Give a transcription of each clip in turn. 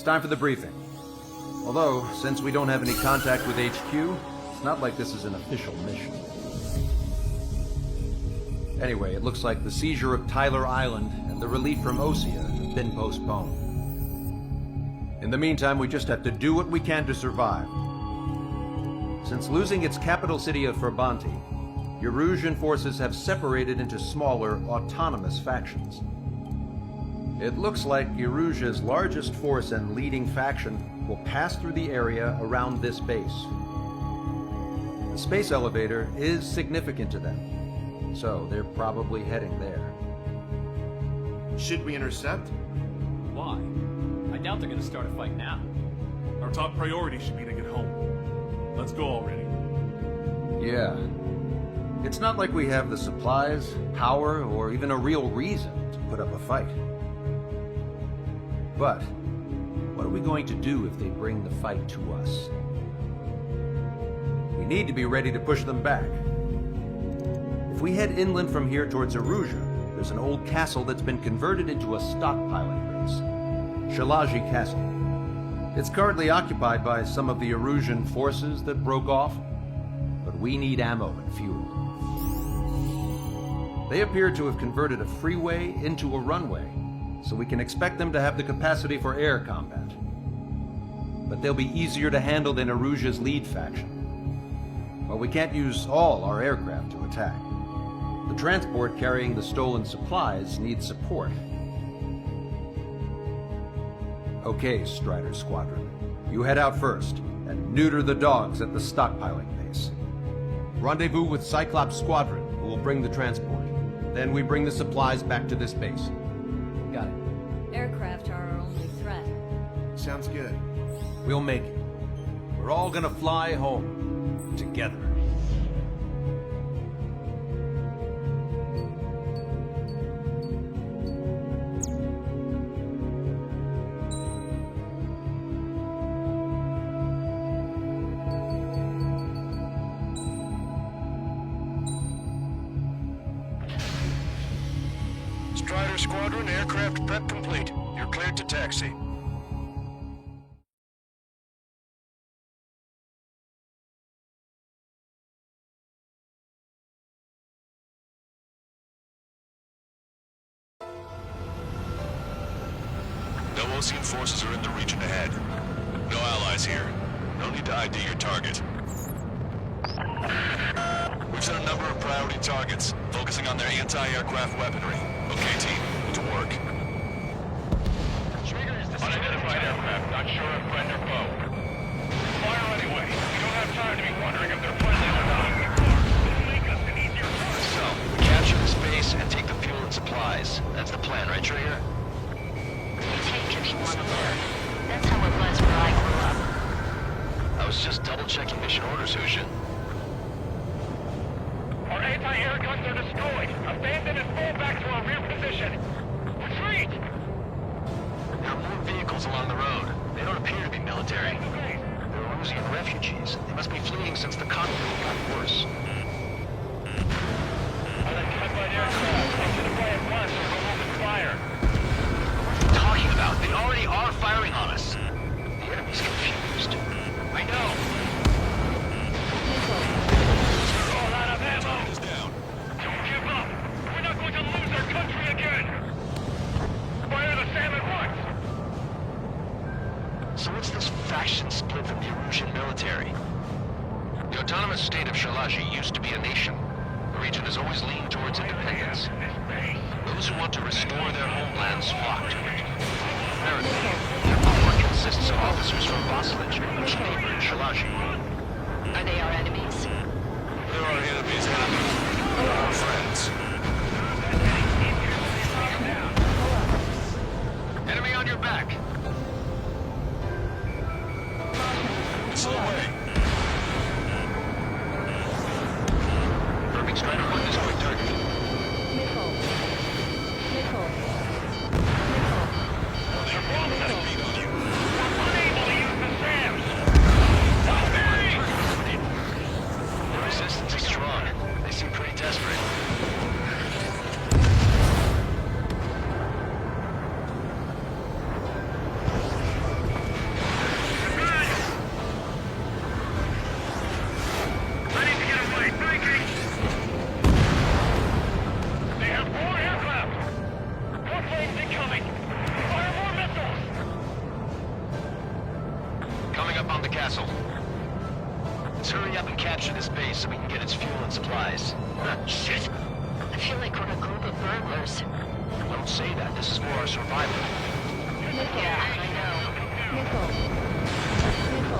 time for the briefing. Although, since we don't have any contact with HQ, it's not like this is an official mission. Anyway, it looks like the seizure of Tyler Island and the relief from Osea have been postponed. In the meantime, we just have to do what we can to survive. Since losing its capital city of Ferbanti, Erusian forces have separated into smaller, autonomous factions. It looks like Erusia's largest force and leading faction will pass through the area around this base. The space elevator is significant to them, so they're probably heading there. Should we intercept? Why? I doubt they're gonna start a fight now. Our top priority should be to get home. Let's go already. Yeah. It's not like we have the supplies, power, or even a real reason to put up a fight. But what are we going to do if they bring the fight to us? We need to be ready to push them back. If we head inland from here towards Erusia, there's an old castle that's been converted into a stockpiling base. Shalaji Castle. It's currently occupied by some of the Erusian forces that broke off, but we need ammo and fuel. They appear to have converted a freeway into a runway, so we can expect them to have the capacity for air combat. But they'll be easier to handle than Erusia's lead faction. But we can't use all our aircraft to attack. The transport carrying the stolen supplies needs support. Okay, Strider Squadron. You head out first, and neuter the dogs at the stockpiling base. Rendezvous with Cyclops Squadron, who will bring the transport. Then we bring the supplies back to this base. Got it. Aircraft are our only threat. Sounds good. We'll make it. We're all gonna fly home. Together. Strider Squadron, aircraft prep complete. You're cleared to taxi. No Osean forces are in the region ahead. No allies here. No need to ID your target. We've set a number of priority targets, focusing on their anti-aircraft weaponry. Okay, team, to work. Unidentified aircraft, not sure if friend or foe. Fire anyway. We don't have time to be wondering if they're friendly or not. It'll make us an easier target. So, we capture this base and take the fuel and supplies. That's the plan, right, Trigger? You take if you want to learn. That's how it was where I grew up. I was just double-checking mission orders, Hushin. Our anti-air guns are destroyed. Abandon and fall back to our rear position. Retreat! There are more vehicles along the road. They don't appear to be military. They're Erusian refugees. They must be fleeing since the conflict got worse. Unidentified aircraft. Identify at once or we'll open fire. What are you talking about? They already are firing on us. The enemy's confused. I know. We're all out of ammo. Don't give up. We're not going to lose our country again. Fire the SAM at once. So what's this faction split from the Erusian military? The autonomous state of Shalaji used to be a nation. The region has always leaned towards independence. Those who want to restore their homelands flock to it. Apparently, their core consists of officers from Vasilij, which neighbor in Shalaji. Are they our enemies? There are enemies happening. There are friends. Enemy on your back. Missile away. Perfect Strider 1 is quick target. Nickel. Nickel. They're both at feet on you. We're unable to use the SAMs. Help me! The resistance is strong. They seem pretty desperate. supplies. Shit. I feel like we're a group of burglars. Don't say that. This is for our survival. Yeah, I know. Nickel. Nickel.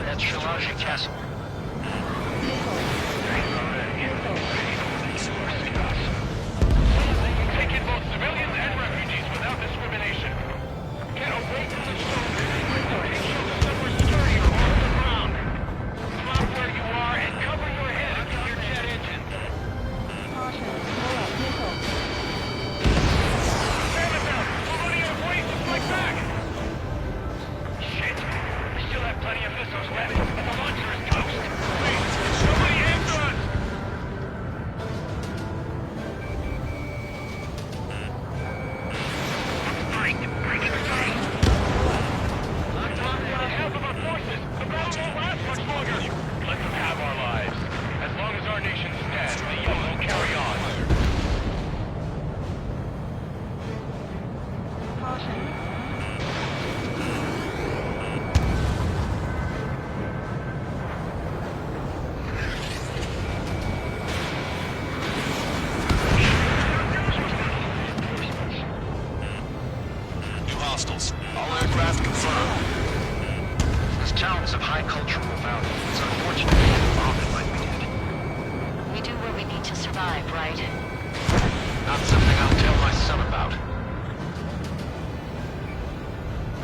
That's Shalaji Castle. Take in both civilians and refugees without discrimination. Get away from the soldiers and show the somewhere sturdier off the ground. Drop where you are and cover your head until your jet engine. Caution. Pull up. Nickel. Stand about! We're running out of ways to fight back! Shit! We still have plenty of missiles left, but the launcher is toast! Wait! Somebody after us! Breaking sight! On half of our forces! The battle won't last much longer! Let them have our lives. As long as our nation stands, the young will carry on. Caution. New hostiles. All aircraft confirmed. This town is of high cultural value. It's unfortunate we didn't bomb it like we did. We do what we need to survive, right? Not something I'll tell my son about.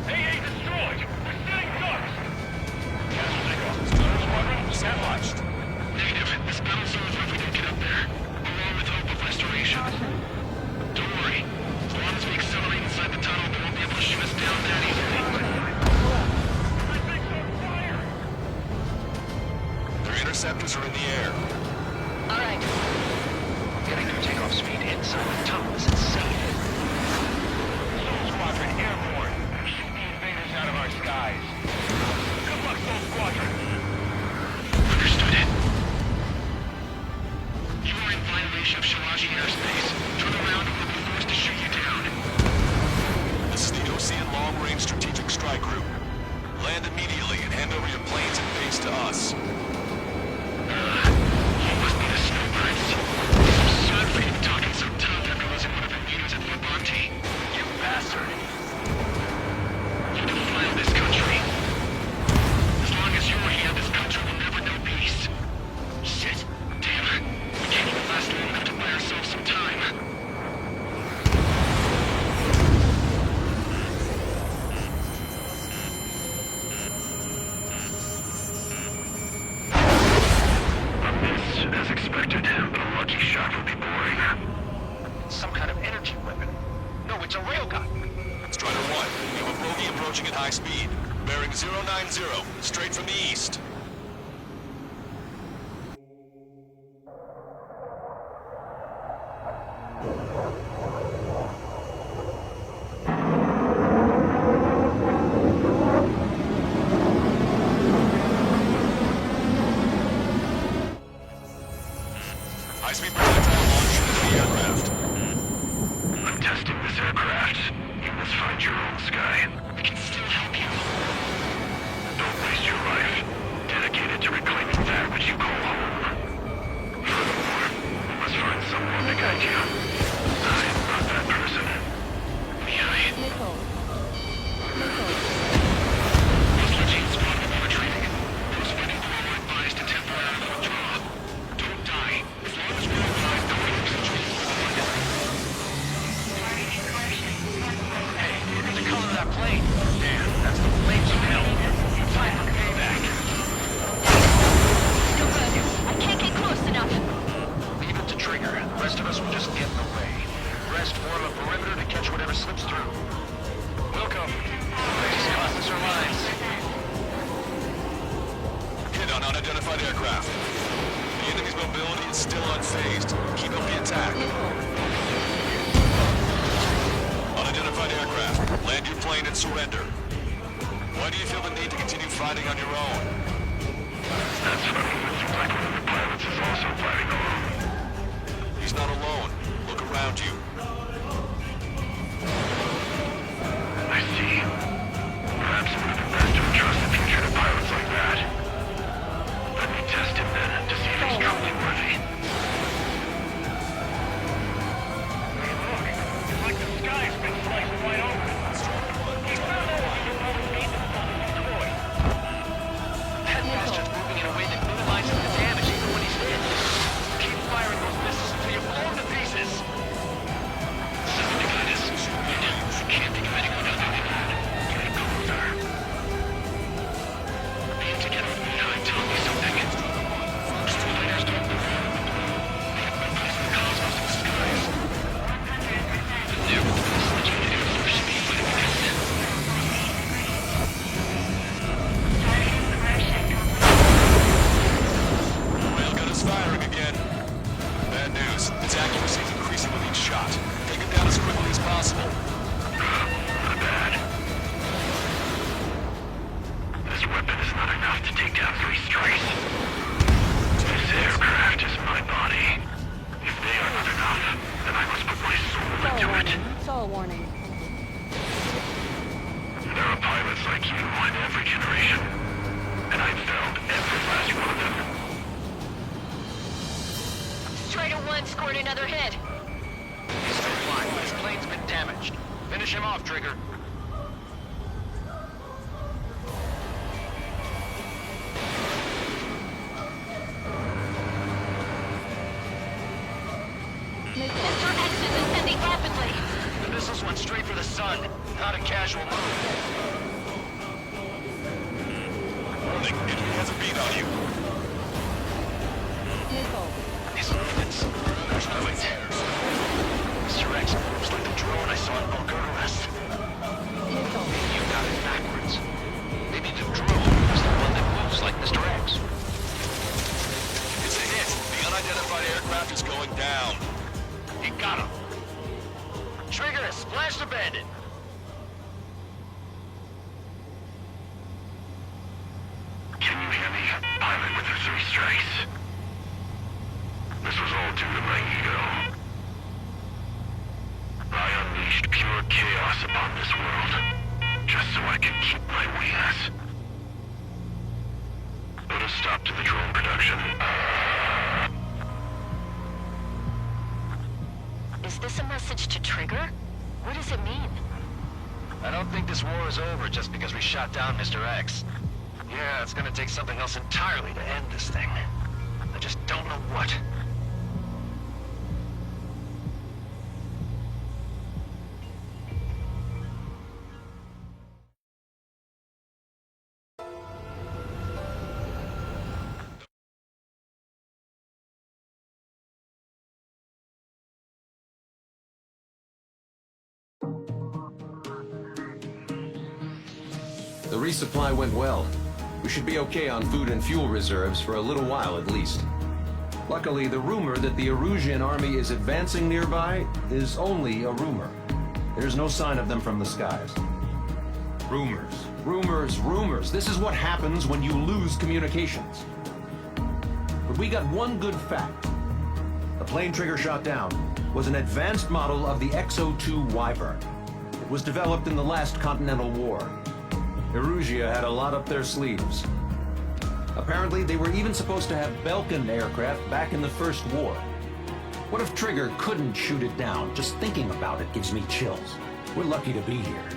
AA destroyed! We're setting ducks! Castle takeoff. Star Squadron, stand watched. Negative. This battle zone is where we can get up there. Along with hope of restoration. Don't worry. As long as we accelerate inside the tunnel, they won't be able to shoot us down that easily. My thing's on fire! Their interceptors are in the air. All right. Getting their takeoff speed inside the tunnel is insane. Soul Squadron airborne. Shoot the invaders out of our skies. Good luck, Soul Squadron. Understood. You are in violation of Shalaji airspace. Turn around or we'll be forced to shoot you down. This is the Ocean Long Range Strategic Strike Group. Land immediately and hand over your planes and base to us. You must be the snowbirds. It's absurd for you to be talking so tough after losing one of your leaders at Fort Monty. You bastard. You defile this country. As long as you're here, this country will never know peace. Shit. Damn. We can't even last long enough to buy ourselves some time. As expected, but a lucky shot would be boring. Some kind of energy weapon. No, it's a railgun. Strider 1, we have a bogey approaching at high speed. Bearing 090, straight from the east. High-speed projectile launch into the aircraft. I'm testing this aircraft. You must find your own sky. I can still help you. Don't waste your life. Dedicated to reclaiming that which you call home. Furthermore, you must find someone to guide you. I am not that person. Mihai. Nickel. Nickel. Muslim Team Squad will be retreating. Those fighting below are advised to temporarily withdraw. Don't die. As long as we're alive, the waiting situation will go on. Hey, look at the color of that plane. Damn, that's the flames of hell. Time for payback. Still good. I can't get close enough. Leave it to Trigger. The rest of us will just get in the way. Rest form a perimeter to catch whatever slips through. Welcome. This cost us our lives. Hit on unidentified aircraft. The enemy's mobility is still unfazed. Keep up the attack. Unidentified aircraft. Land your plane and surrender. Why do you feel the need to continue fighting on your own? That's funny. It seems like one of the pilots is also fighting alone. He's not alone. Look around you. I see. Perhaps it would have been best to entrust the future to pilots like that. Let me test him then, to see if he's truly firing again. Bad news. Its accuracy is increasing with each shot. Take it down as quickly as possible. Not bad. This weapon is not enough to take down 3 strays. This aircraft is my body. If they are not enough, then I must put my soul into it. Saw warning. There are pilots like you in every generation, and I've found every last one of them. Strider 1 scored another hit. He's still flying, but his plane's been damaged. Finish him off, Trigger. Mr. X is ascending rapidly. The missiles went straight for the sun. Not a casual move. Warning, enemy has a beat on you. Missile. These movements. There's no way. Mr. X moves like the drone I saw in Bulgaris. Missile. You got it backwards. Maybe the drone is the one that moves like Mr. X. It's a hit. The unidentified aircraft is going down. You got him. Trigger, splash the bandit. Can you hear me, pilot with the 3 strikes? This was all due to my ego. I unleashed pure chaos upon this world, just so I could keep my wings. Put a stop to the drone production. Is this a message to Trigger? What does it mean? I don't think this war is over just because we shot down Mr. X. Yeah, it's gonna take something else entirely to end this thing. I just don't know what. The resupply went well. We should be okay on food and fuel reserves for a little while at least. Luckily, the rumor that the Erusian army is advancing nearby is only a rumor. There's no sign of them from the skies. Rumors, rumors, rumors. This is what happens when you lose communications. But we got one good fact. The plane Trigger shot down was an advanced model of the X-02 Wyvern. It was developed in the last Continental War. Erusia had a lot up their sleeves. Apparently, they were even supposed to have Belkin aircraft back in the First War. What if Trigger couldn't shoot it down? Just thinking about it gives me chills. We're lucky to be here.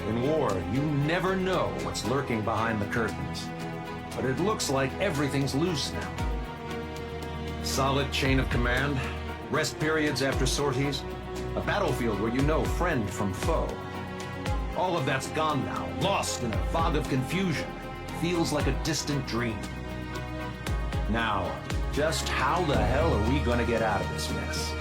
In war, you never know what's lurking behind the curtains. But it looks like everything's loose now. Solid chain of command, rest periods after sorties, a battlefield where you know friend from foe. All of that's gone now, lost in a fog of confusion. Feels like a distant dream. Now, just how the hell are we gonna get out of this mess?